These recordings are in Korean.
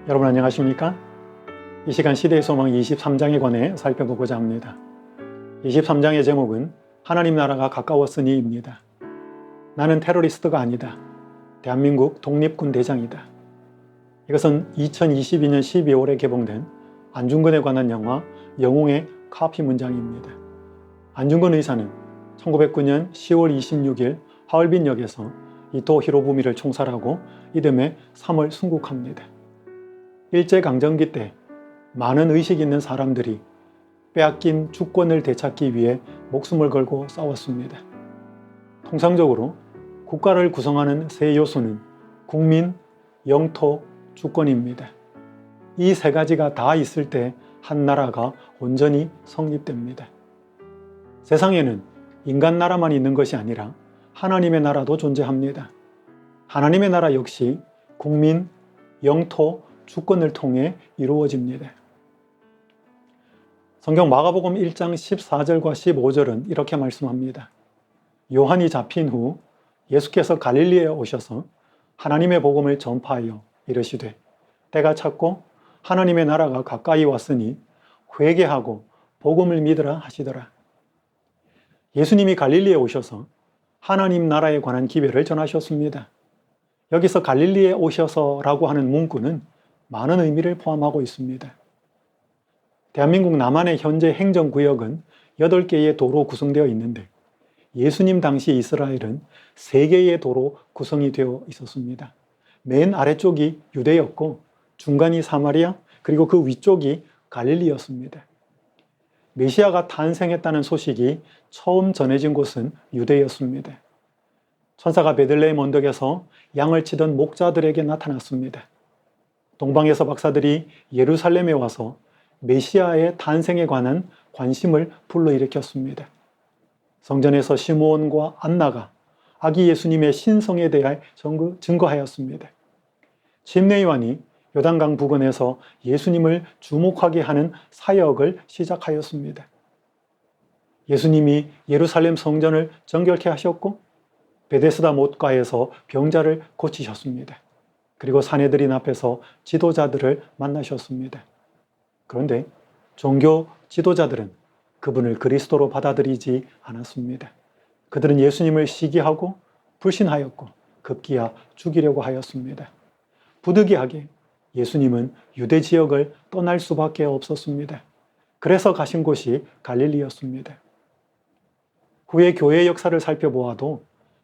여러분 안녕하십니까? 이 시간 시대의 소망 23장에 관해 살펴보고자 합니다. 23장의 제목은 하나님 나라가 가까웠으니입니다. 나는 테러리스트가 아니다. 대한민국 독립군 대장이다. 이것은 2022년 12월에 개봉된 안중근에 관한 영화 영웅의 카피 문장입니다. 안중근 의사는 1909년 10월 26일 하얼빈역에서 이토 히로부미를 총살하고 이듬해 3월 순국합니다. 일제강점기 때 많은 의식 있는 사람들이 빼앗긴 주권을 되찾기 위해 목숨을 걸고 싸웠습니다. 통상적으로 국가를 구성하는 세 요소는 국민, 영토, 주권입니다. 이 세 가지가 다 있을 때 한 나라가 온전히 성립됩니다. 세상에는 인간 나라만 있는 것이 아니라 하나님의 나라도 존재합니다. 하나님의 나라 역시 국민, 영토, 주권을 통해 이루어집니다. 성경 마가복음 1장 14절과 15절은 이렇게 말씀합니다. 요한이 잡힌 후 예수께서 갈릴리에 오셔서 하나님의 복음을 전파하여 이르시되 때가 찼고 하나님의 나라가 가까이 왔으니 회개하고 복음을 믿으라 하시더라. 예수님이 갈릴리에 오셔서 하나님 나라에 관한 기별을 전하셨습니다. 여기서 갈릴리에 오셔서라고 하는 문구는 많은 의미를 포함하고 있습니다. 대한민국 남한의 현재 행정구역은 8개의 도로 구성되어 있는데 예수님 당시 이스라엘은 3개의 도로 구성이 되어 있었습니다. 맨 아래쪽이 유대였고 중간이 사마리아 그리고 그 위쪽이 갈릴리였습니다. 메시아가 탄생했다는 소식이 처음 전해진 곳은 유대였습니다. 천사가 베들레헴 언덕에서 양을 치던 목자들에게 나타났습니다. 동방에서 박사들이 예루살렘에 와서 메시아의 탄생에 관한 관심을 불러일으켰습니다. 성전에서 시므온과 안나가 아기 예수님의 신성에 대해 증거하였습니다. 침례요한이 요단강 부근에서 예수님을 주목하게 하는 사역을 시작하였습니다. 예수님이 예루살렘 성전을 정결케 하셨고 베데스다 못가에서 병자를 고치셨습니다. 그리고 사내들인 앞에서 지도자들을 만나셨습니다. 그런데 종교 지도자들은 그분을 그리스도로 받아들이지 않았습니다. 그들은 예수님을 시기하고 불신하였고 급기야 죽이려고 하였습니다. 부득이하게 예수님은 유대 지역을 떠날 수밖에 없었습니다. 그래서 가신 곳이 갈릴리였습니다. 후에 교회 역사를 살펴보아도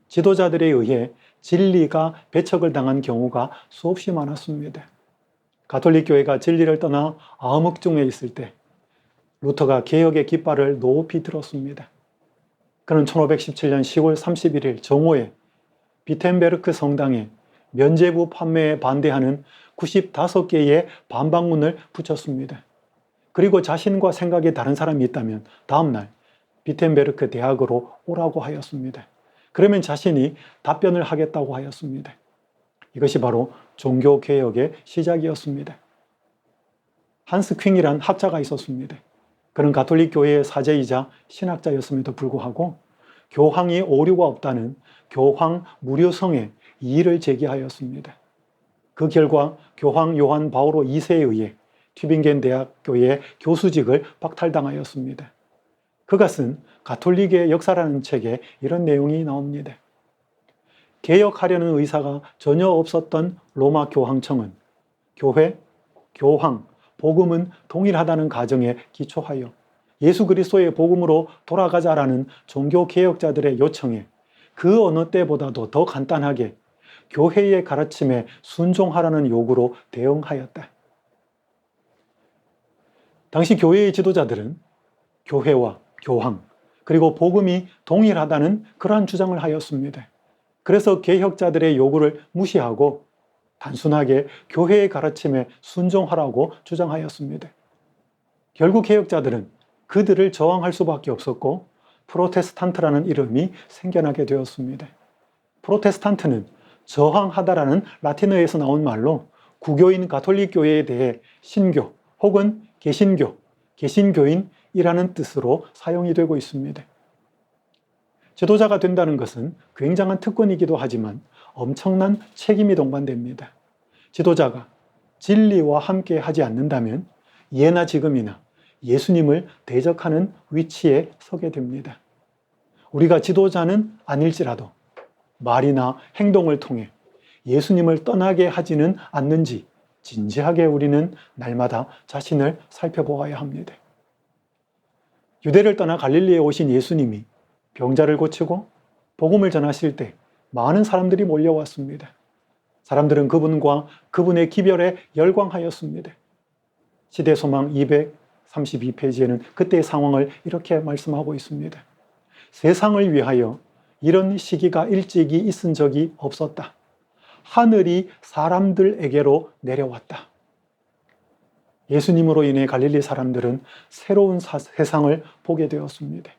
지도자들에 의해 진리가 배척을 당한 경우가 수없이 많았습니다. 가톨릭 교회가 진리를 떠나 암흑중에 있을 때 루터가 개혁의 깃발을 높이 들었습니다. 그는 1517년 10월 31일 정오에 비텐베르크 성당에 면죄부 판매에 반대하는 95개의 반박문을 붙였습니다. 그리고 자신과 생각이 다른 사람이 있다면 다음날 비텐베르크 대학으로 오라고 하였습니다. 그러면 자신이 답변을 하겠다고 하였습니다. 이것이 바로 종교개혁의 시작이었습니다. 한스 퀼이란 학자가 있었습니다. 그는 가톨릭 교회의 사제이자 신학자였음에도 불구하고 교황이 오류가 없다는 교황 무료성에 이의를 제기하였습니다. 그 결과 교황 요한 바오로 2세에 의해 튜빙겐 대학교의 교수직을 박탈당하였습니다. 그가 쓴 가톨릭의 역사라는 책에 이런 내용이 나옵니다. 개혁하려는 의사가 전혀 없었던 로마 교황청은 교회, 교황, 복음은 동일하다는 가정에 기초하여 예수 그리스도의 복음으로 돌아가자라는 종교개혁자들의 요청에 그 어느 때보다도 더 간단하게 교회의 가르침에 순종하라는 요구로 대응하였다. 당시 교회의 지도자들은 교회와 교황, 그리고 복음이 동일하다는 그러한 주장을 하였습니다. 그래서 개혁자들의 요구를 무시하고 단순하게 교회의 가르침에 순종하라고 주장하였습니다. 결국 개혁자들은 그들을 저항할 수밖에 없었고 프로테스탄트라는 이름이 생겨나게 되었습니다. 프로테스탄트는 저항하다라는 라틴어에서 나온 말로 구교인 가톨릭 교회에 대해 신교 혹은 개신교, 개신교인이라는 뜻으로 사용이 되고 있습니다. 지도자가 된다는 것은 굉장한 특권이기도 하지만 엄청난 책임이 동반됩니다. 지도자가 진리와 함께 하지 않는다면 예나 지금이나 예수님을 대적하는 위치에 서게 됩니다. 우리가 지도자는 아닐지라도 말이나 행동을 통해 예수님을 떠나게 하지는 않는지 진지하게 우리는 날마다 자신을 살펴보아야 합니다. 유대를 떠나 갈릴리에 오신 예수님이 병자를 고치고 복음을 전하실 때 많은 사람들이 몰려왔습니다. 사람들은 그분과 그분의 기별에 열광하였습니다. 시대소망 232페이지에는 그때의 상황을 이렇게 말씀하고 있습니다. 세상을 위하여 이런 시기가 일찍이 있은 적이 없었다. 하늘이 사람들에게로 내려왔다. 예수님으로 인해 갈릴리 사람들은 새로운 세상을 보게 되었습니다.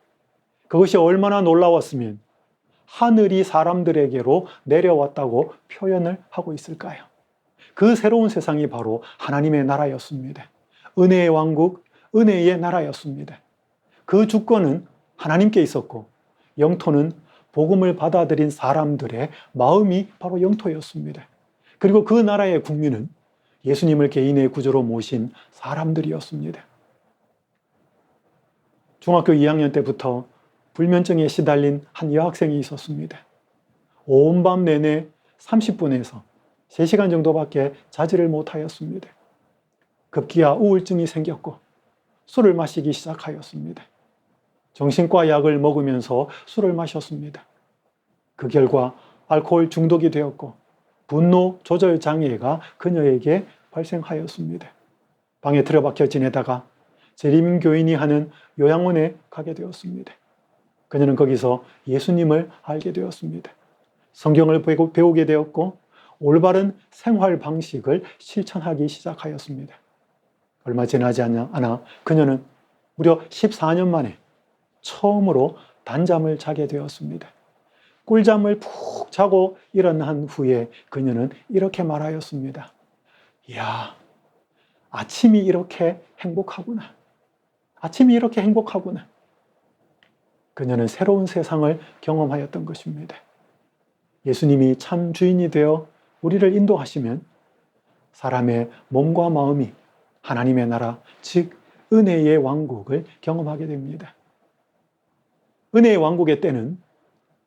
그것이 얼마나 놀라웠으면 하늘이 사람들에게로 내려왔다고 표현을 하고 있을까요? 그 새로운 세상이 바로 하나님의 나라였습니다. 은혜의 왕국, 은혜의 나라였습니다. 그 주권은 하나님께 있었고 영토는 복음을 받아들인 사람들의 마음이 바로 영토였습니다. 그리고 그 나라의 국민은 예수님을 개인의 구주로 모신 사람들이었습니다. 중학교 2학년 때부터 불면증에 시달린 한 여학생이 있었습니다. 온 밤 내내 30분에서 3시간 정도밖에 자지를 못하였습니다. 급기야 우울증이 생겼고 술을 마시기 시작하였습니다. 정신과 약을 먹으면서 술을 마셨습니다. 그 결과 알코올 중독이 되었고 분노 조절 장애가 그녀에게 발생하였습니다. 방에 틀어박혀 지내다가 재림교인이 하는 요양원에 가게 되었습니다. 그녀는 거기서 예수님을 알게 되었습니다. 성경을 배우게 되었고 올바른 생활 방식을 실천하기 시작하였습니다. 얼마 지나지 않아 그녀는 무려 14년 만에 처음으로 단잠을 자게 되었습니다. 꿀잠을 푹 자고 일어난 후에 그녀는 이렇게 말하였습니다. 이야, 아침이 이렇게 행복하구나. 아침이 이렇게 행복하구나. 그녀는 새로운 세상을 경험하였던 것입니다. 예수님이 참 주인이 되어 우리를 인도하시면 사람의 몸과 마음이 하나님의 나라, 즉 은혜의 왕국을 경험하게 됩니다. 은혜의 왕국의 때는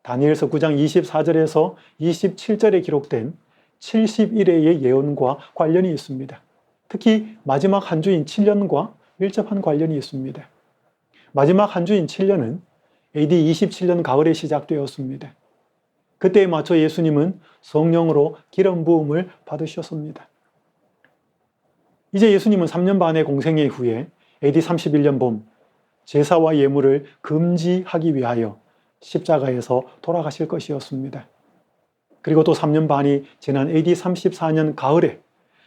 다니엘서 9장 24절에서 27절에 기록된 70일의 예언과 관련이 있습니다. 특히 마지막 한 주인 7년과 밀접한 관련이 있습니다. 마지막 한 주인 7년은 AD 27년 가을에 시작되었습니다. 그때에 맞춰 예수님은 성령으로 기름 부음을 받으셨습니다. 이제 예수님은 3년 반의 공생애 후에 AD 31년 봄 제사와 예물을 금지하기 위하여 십자가에서 돌아가실 것이었습니다. 그리고 또 3년 반이 지난 AD 34년 가을에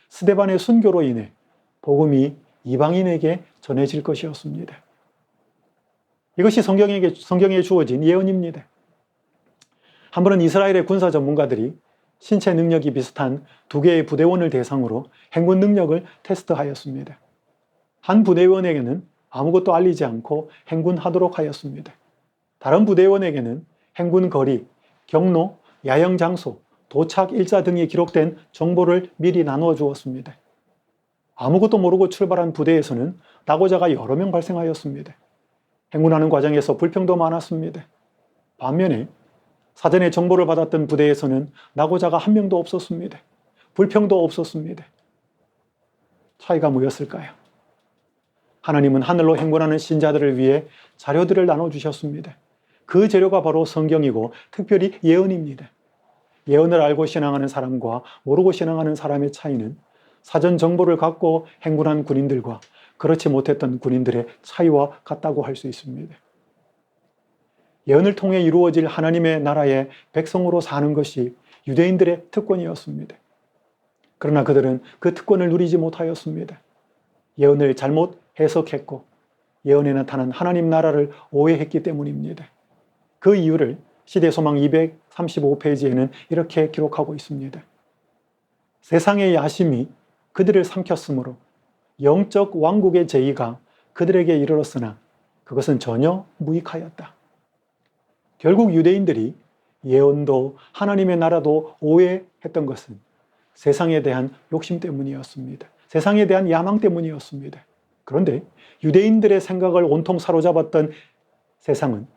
스데반의 순교로 인해 복음이 이방인에게 전해질 것이었습니다. 이것이 성경에 주어진 예언입니다. 한 번은 이스라엘의 군사 전문가들이 신체 능력이 비슷한 두 개의 부대원을 대상으로 행군 능력을 테스트하였습니다. 한 부대원에게는 아무것도 알리지 않고 행군하도록 하였습니다. 다른 부대원에게는 행군 거리, 경로, 야영 장소, 도착 일자 등이 기록된 정보를 미리 나누어 주었습니다. 아무것도 모르고 출발한 부대에서는 낙오자가 여러 명 발생하였습니다. 행군하는 과정에서 불평도 많았습니다. 반면에 사전에 정보를 받았던 부대에서는 낙오자가 한 명도 없었습니다. 불평도 없었습니다. 차이가 뭐였을까요? 하나님은 하늘로 행군하는 신자들을 위해 자료들을 나눠주셨습니다. 그 재료가 바로 성경이고 특별히 예언입니다. 예언을 알고 신앙하는 사람과 모르고 신앙하는 사람의 차이는 사전 정보를 갖고 행군한 군인들과 그렇지 못했던 군인들의 차이와 같다고 할 수 있습니다. 예언을 통해 이루어질 하나님의 나라의 백성으로 사는 것이 유대인들의 특권이었습니다. 그러나 그들은 그 특권을 누리지 못하였습니다. 예언을 잘못 해석했고 예언에 나타난 하나님 나라를 오해했기 때문입니다. 그 이유를 시대소망 235페이지에는 이렇게 기록하고 있습니다. 세상의 야심이 그들을 삼켰으므로 영적 왕국의 제의가 그들에게 이르렀으나 그것은 전혀 무익하였다. 결국 유대인들이 예언도 하나님의 나라도 오해했던 것은 세상에 대한 욕심 때문이었습니다. 세상에 대한 야망 때문이었습니다. 그런데 유대인들의 생각을 온통 사로잡았던 세상은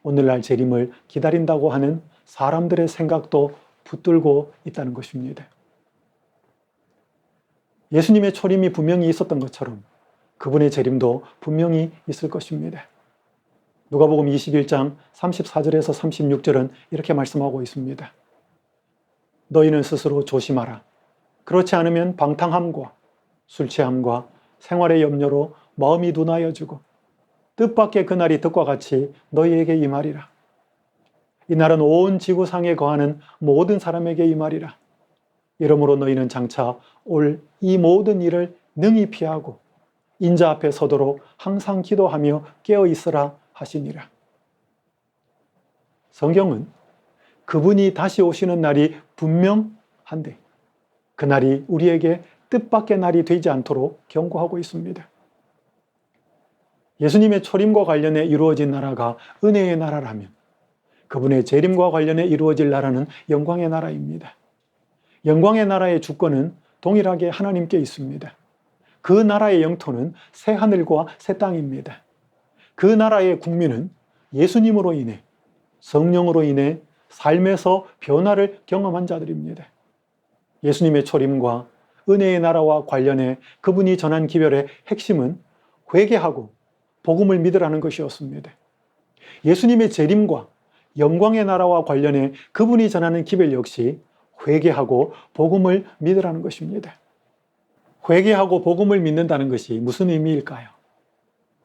오늘날 재림을 기다린다고 하는 사람들의 생각도 붙들고 있다는 것입니다. 예수님의 초림이 분명히 있었던 것처럼 그분의 재림도 분명히 있을 것입니다. 누가복음 21장 34절에서 36절은 이렇게 말씀하고 있습니다. 너희는 스스로 조심하라. 그렇지 않으면 방탕함과 술 취함과 생활의 염려로 마음이 둔하여지고 뜻밖의 그날이 득과 같이 너희에게 임하리라. 이 날은 온 지구상에 거하는 모든 사람에게 임하리라. 이러므로 너희는 장차 올 이 모든 일을 능히 피하고 인자 앞에 서도록 항상 기도하며 깨어 있으라 하시니라. 성경은 그분이 다시 오시는 날이 분명한데 그 날이 우리에게 뜻밖의 날이 되지 않도록 경고하고 있습니다. 예수님의 초림과 관련해 이루어진 나라가 은혜의 나라라면 그분의 재림과 관련해 이루어질 나라는 영광의 나라입니다. 영광의 나라의 주권은 동일하게 하나님께 있습니다. 그 나라의 영토는 새 하늘과 새 땅입니다. 그 나라의 국민은 예수님으로 인해 성령으로 인해 삶에서 변화를 경험한 자들입니다. 예수님의 초림과 은혜의 나라와 관련해 그분이 전한 기별의 핵심은 회개하고 복음을 믿으라는 것이었습니다. 예수님의 재림과 영광의 나라와 관련해 그분이 전하는 기별 역시 회개하고 복음을 믿으라는 것입니다. 회개하고 복음을 믿는다는 것이 무슨 의미일까요?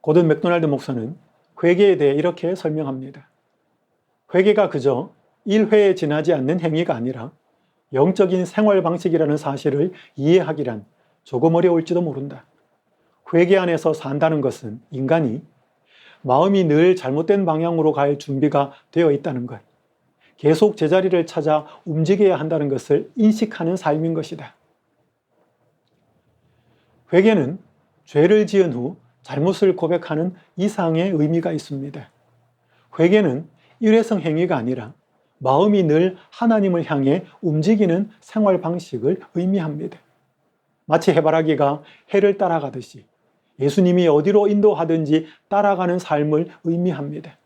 고든 맥도날드 목사는 회개에 대해 이렇게 설명합니다. 회개가 그저 1회에 지나지 않는 행위가 아니라 영적인 생활 방식이라는 사실을 이해하기란 조금 어려울지도 모른다. 회개 안에서 산다는 것은 인간이 마음이 늘 잘못된 방향으로 갈 준비가 되어 있다는 것, 계속 제자리를 찾아 움직여야 한다는 것을 인식하는 삶인 것이다. 회개는 죄를 지은 후 잘못을 고백하는 이상의 의미가 있습니다. 회개는 일회성 행위가 아니라 마음이 늘 하나님을 향해 움직이는 생활 방식을 의미합니다. 마치 해바라기가 해를 따라가듯이 예수님이 어디로 인도하든지 따라가는 삶을 의미합니다.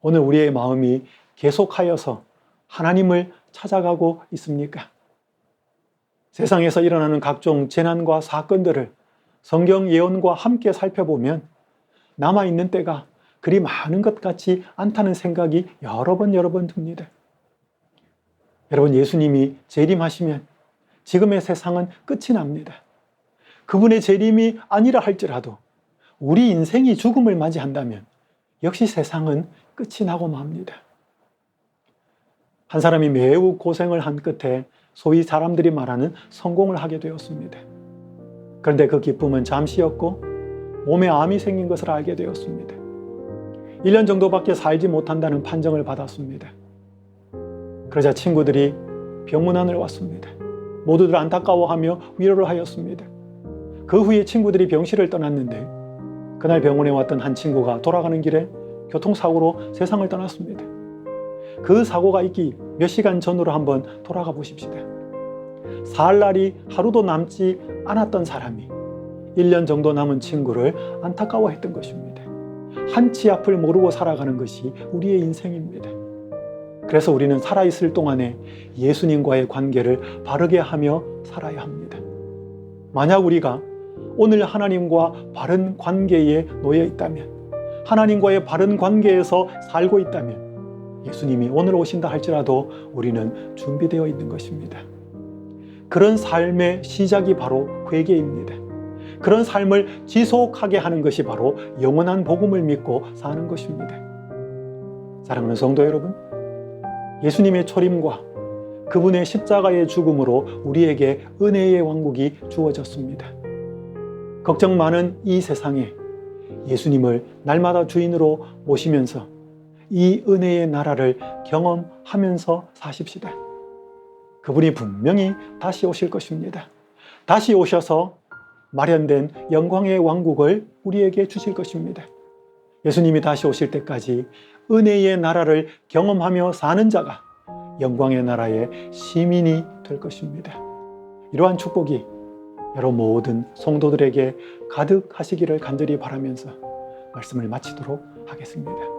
오늘 우리의 마음이 계속하여서 하나님을 찾아가고 있습니까? 세상에서 일어나는 각종 재난과 사건들을 성경 예언과 함께 살펴보면 남아있는 때가 그리 많은 것 같지 않다는 생각이 여러 번 듭니다. 여러분, 예수님이 재림하시면 지금의 세상은 끝이 납니다. 그분의 재림이 아니라 할지라도 우리 인생이 죽음을 맞이한다면 역시 세상은 끝이 나고 맙니다. 한 사람이 매우 고생을 한 끝에 소위 사람들이 말하는 성공을 하게 되었습니다. 그런데 그 기쁨은 잠시였고 몸에 암이 생긴 것을 알게 되었습니다. 1년 정도밖에 살지 못한다는 판정을 받았습니다. 그러자 친구들이 병문안을 왔습니다. 모두들 안타까워하며 위로를 하였습니다. 그 후에 친구들이 병실을 떠났는데 그날 병원에 왔던 한 친구가 돌아가는 길에 교통사고로 세상을 떠났습니다. 그 사고가 있기 몇 시간 전으로 한번 돌아가 보십시다. 살 날이 하루도 남지 않았던 사람이 1년 정도 남은 친구를 안타까워했던 것입니다. 한치 앞을 모르고 살아가는 것이 우리의 인생입니다. 그래서 우리는 살아있을 동안에 예수님과의 관계를 바르게 하며 살아야 합니다. 만약 우리가 오늘 하나님과 바른 관계에 놓여 있다면, 하나님과의 바른 관계에서 살고 있다면 예수님이 오늘 오신다 할지라도 우리는 준비되어 있는 것입니다. 그런 삶의 시작이 바로 회개입니다. 그런 삶을 지속하게 하는 것이 바로 영원한 복음을 믿고 사는 것입니다. 사랑하는 성도 여러분, 예수님의 초림과 그분의 십자가의 죽음으로 우리에게 은혜의 왕국이 주어졌습니다. 걱정 많은 이 세상에 예수님을 날마다 주인으로 모시면서 이 은혜의 나라를 경험하면서 사십시다. 그분이 분명히 다시 오실 것입니다. 다시 오셔서 마련된 영광의 왕국을 우리에게 주실 것입니다. 예수님이 다시 오실 때까지 은혜의 나라를 경험하며 사는 자가 영광의 나라의 시민이 될 것입니다. 이러한 축복이 여러분 모든 성도들에게 가득하시기를 간절히 바라면서 말씀을 마치도록 하겠습니다.